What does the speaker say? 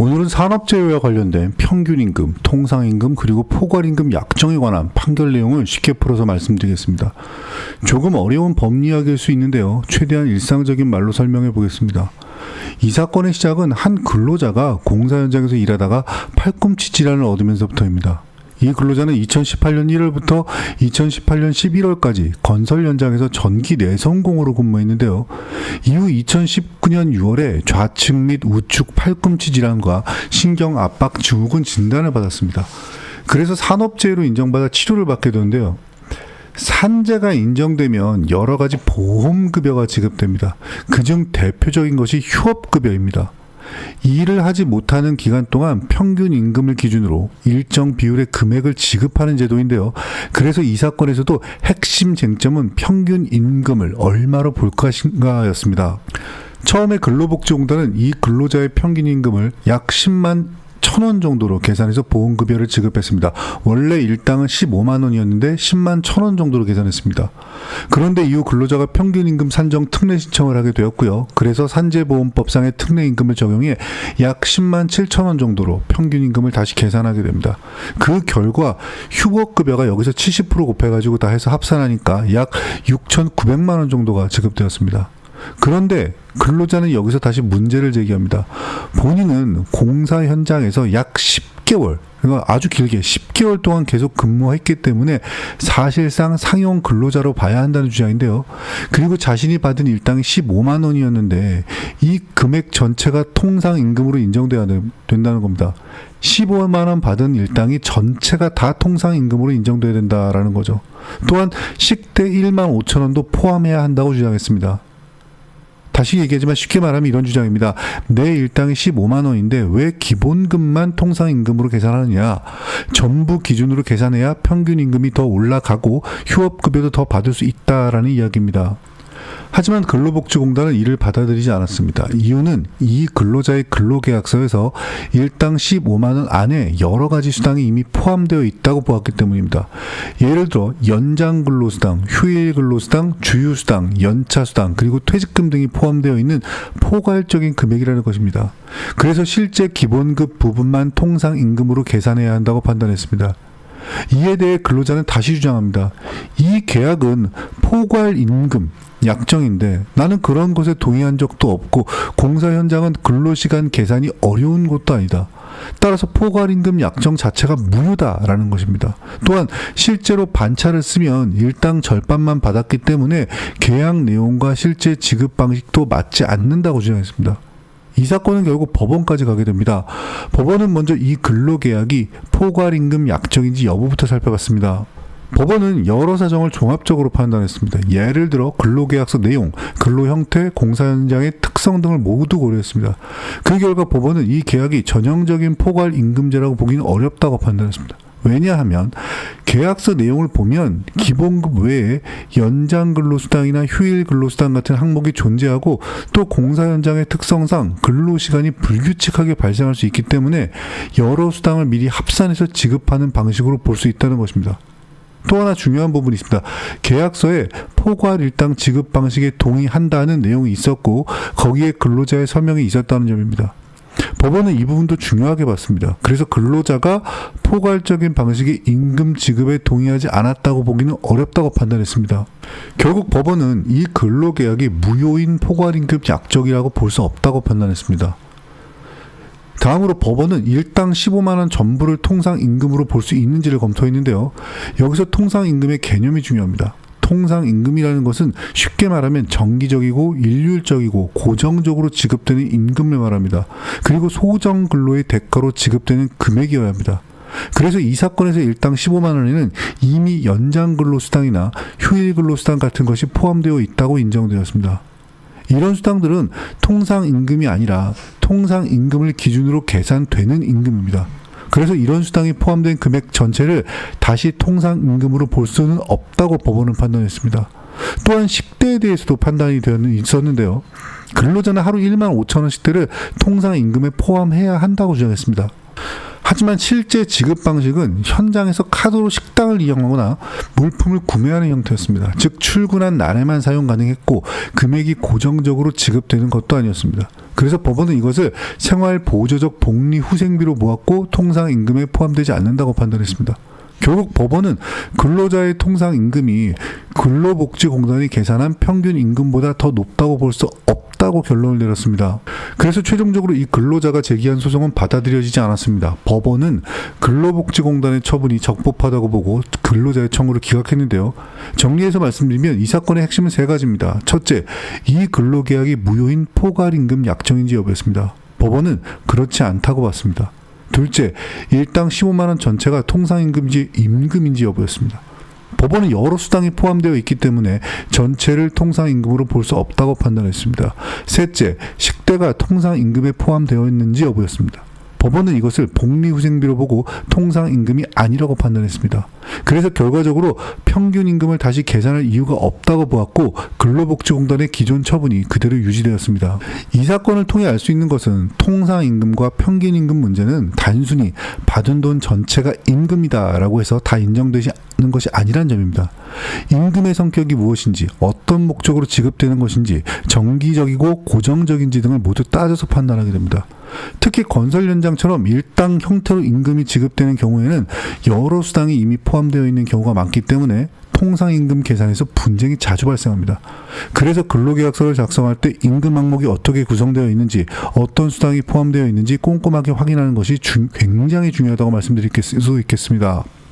오늘은 산업재해와 관련된 평균임금, 통상임금, 그리고 포괄임금 약정에 관한 판결 내용을 쉽게 풀어서 말씀드리겠습니다. 조금 어려운 법리 이야기일 수 있는데요. 최대한 일상적인 말로 설명해 보겠습니다. 이 사건의 시작은 한 근로자가 공사 현장에서 일하다가 팔꿈치 질환을 얻으면서부터입니다. 이 근로자는 2018년 1월부터 2018년 11월까지 건설 현장에서 전기 내선공으로 근무했는데요. 이후 2019년 6월에 좌측 및 우측 팔꿈치 질환과 신경 압박 증후군 진단을 받았습니다. 그래서 산업재해로 인정받아 치료를 받게 되는데요. 산재가 인정되면 여러 가지 보험급여가 지급됩니다. 그중 대표적인 것이 휴업급여입니다. 일을 하지 못하는 기간 동안 평균 임금을 기준으로 일정 비율의 금액을 지급하는 제도인데요. 그래서 이 사건에서도 핵심 쟁점은 평균 임금을 얼마로 볼 것인가였습니다. 처음에 근로복지공단은 이 근로자의 평균 임금을 약 10만 1,000원 정도로 계산해서 보험급여를 지급했습니다. 원래 일당은 15만 원이었는데 10만 1,000원 정도로 계산했습니다. 그런데 이후 근로자가 평균임금 산정 특례 신청을 하게 되었고요. 그래서 산재보험법상의 특례임금을 적용해 약 10만 7,000원 정도로 평균임금을 다시 계산하게 됩니다. 그 결과 휴업급여가 여기서 70% 곱해가지고 다 해서 합산하니까 약 6,900만 원 정도가 지급되었습니다. 그런데 근로자는 여기서 다시 문제를 제기합니다. 본인은 공사 현장에서 약 10개월, 그러니까 아주 길게 10개월 동안 계속 근무했기 때문에 사실상 상용 근로자로 봐야 한다는 주장인데요. 그리고 자신이 받은 일당이 15만 원이었는데 이 금액 전체가 통상임금으로 인정돼야 된다는 겁니다. 15만 원 받은 일당이 전체가 다 통상임금으로 인정돼야 된다라는 거죠. 또한 식대 1만 5천 원도 포함해야 한다고 주장했습니다. 다시 얘기하지만 쉽게 말하면 이런 주장입니다. 내 일당이 15만 원인데 왜 기본급만 통상임금으로 계산하느냐. 전부 기준으로 계산해야 평균임금이 더 올라가고 휴업급여도 더 받을 수 있다라는 이야기입니다. 하지만 근로복지공단은 이를 받아들이지 않았습니다. 이유는 이 근로자의 근로계약서에서 일당 15만 원 안에 여러 가지 수당이 이미 포함되어 있다고 보았기 때문입니다. 예를 들어 연장근로수당, 휴일근로수당, 주휴수당, 연차수당, 그리고 퇴직금 등이 포함되어 있는 포괄적인 금액이라는 것입니다. 그래서 실제 기본급 부분만 통상임금으로 계산해야 한다고 판단했습니다. 이에 대해 근로자는 다시 주장합니다. 이 계약은 포괄임금 약정인데 나는 그런 것에 동의한 적도 없고 공사 현장은 근로시간 계산이 어려운 것도 아니다. 따라서 포괄임금 약정 자체가 무효다라는 것입니다. 또한 실제로 반차를 쓰면 일당 절반만 받았기 때문에 계약 내용과 실제 지급 방식도 맞지 않는다고 주장했습니다. 이 사건은 결국 법원까지 가게 됩니다. 법원은 먼저 이 근로계약이 포괄임금 약정인지 여부부터 살펴봤습니다. 법원은 여러 사정을 종합적으로 판단했습니다. 예를 들어 근로계약서 내용, 근로 형태, 공사 현장의 특성 등을 모두 고려했습니다. 그 결과 법원은 이 계약이 전형적인 포괄임금제라고 보기는 어렵다고 판단했습니다. 왜냐하면 계약서 내용을 보면 기본급 외에 연장근로수당이나 휴일근로수당 같은 항목이 존재하고 또 공사 현장의 특성상 근로시간이 불규칙하게 발생할 수 있기 때문에 여러 수당을 미리 합산해서 지급하는 방식으로 볼 수 있다는 것입니다. 또 하나 중요한 부분이 있습니다. 계약서에 포괄 일당 지급 방식에 동의한다는 내용이 있었고 거기에 근로자의 서명이 있었다는 점입니다. 법원은 이 부분도 중요하게 봤습니다. 그래서 근로자가 포괄적인 방식의 임금 지급에 동의하지 않았다고 보기는 어렵다고 판단했습니다. 결국 법원은 이 근로계약이 무효인 포괄임금 약정이라고 볼 수 없다고 판단했습니다. 다음으로 법원은 일당 15만 원 전부를 통상임금으로 볼 수 있는지를 검토했는데요. 여기서 통상임금의 개념이 중요합니다. 통상임금이라는 것은 쉽게 말하면 정기적이고 일률적이고 고정적으로 지급되는 임금을 말합니다. 그리고 소정근로의 대가로 지급되는 금액이어야 합니다. 그래서 이 사건에서 일당 15만 원에는 이미 연장근로수당이나 휴일근로수당 같은 것이 포함되어 있다고 인정되었습니다. 이런 수당들은 통상임금이 아니라 통상임금을 기준으로 계산되는 임금입니다. 그래서 이런 수당이 포함된 금액 전체를 다시 통상임금으로 볼 수는 없다고 법원은 판단했습니다. 또한 10대에 대해서도 판단이 있었는데요. 근로자는 하루 1만 5천 원 10대를 통상임금에 포함해야 한다고 주장했습니다. 하지만 실제 지급 방식은 현장에서 카드로 식당을 이용하거나 물품을 구매하는 형태였습니다. 즉 출근한 날에만 사용 가능했고 금액이 고정적으로 지급되는 것도 아니었습니다. 그래서 법원은 이것을 생활보조적 복리후생비로 모았고 통상임금에 포함되지 않는다고 판단했습니다. 결국 법원은 근로자의 통상임금이 근로복지공단이 계산한 평균임금보다 더 높다고 볼 수 없다고 결론을 내렸습니다. 그래서 최종적으로 이 근로자가 제기한 소송은 받아들여지지 않았습니다. 법원은 근로복지공단의 처분이 적법하다고 보고 근로자의 청구를 기각했는데요. 정리해서 말씀드리면 이 사건의 핵심은 세 가지입니다. 첫째, 이 근로계약이 무효인 포괄임금 약정인지 여부였습니다. 법원은 그렇지 않다고 봤습니다. 둘째, 일당 15만 원 전체가 통상임금인지 임금인지 여부였습니다. 법원은 여러 수당이 포함되어 있기 때문에 전체를 통상임금으로 볼 수 없다고 판단했습니다. 셋째, 식대가 통상임금에 포함되어 있는지 여부였습니다. 법원은 이것을 복리후생비로 보고 통상임금이 아니라고 판단했습니다. 그래서 결과적으로 평균임금을 다시 계산할 이유가 없다고 보았고 근로복지공단의 기존 처분이 그대로 유지되었습니다. 이 사건을 통해 알 수 있는 것은 통상임금과 평균임금 문제는 단순히 받은 돈 전체가 임금이다라고 해서 다 인정되지 않는 것이 아니란 점입니다. 임금의 성격이 무엇인지, 어떤 목적으로 지급되는 것인지, 정기적이고 고정적인지 등을 모두 따져서 판단하게 됩니다. 특히 건설 현장처럼 일당 형태로 임금이 지급되는 경우에는 여러 수당이 이미 포함되어 있는 경우가 많기 때문에 통상임금 계산에서 분쟁이 자주 발생합니다. 그래서 근로계약서를 작성할 때 임금 항목이 어떻게 구성되어 있는지, 어떤 수당이 포함되어 있는지 꼼꼼하게 확인하는 것이 굉장히 중요하다고 말씀드릴 수 있겠습니다.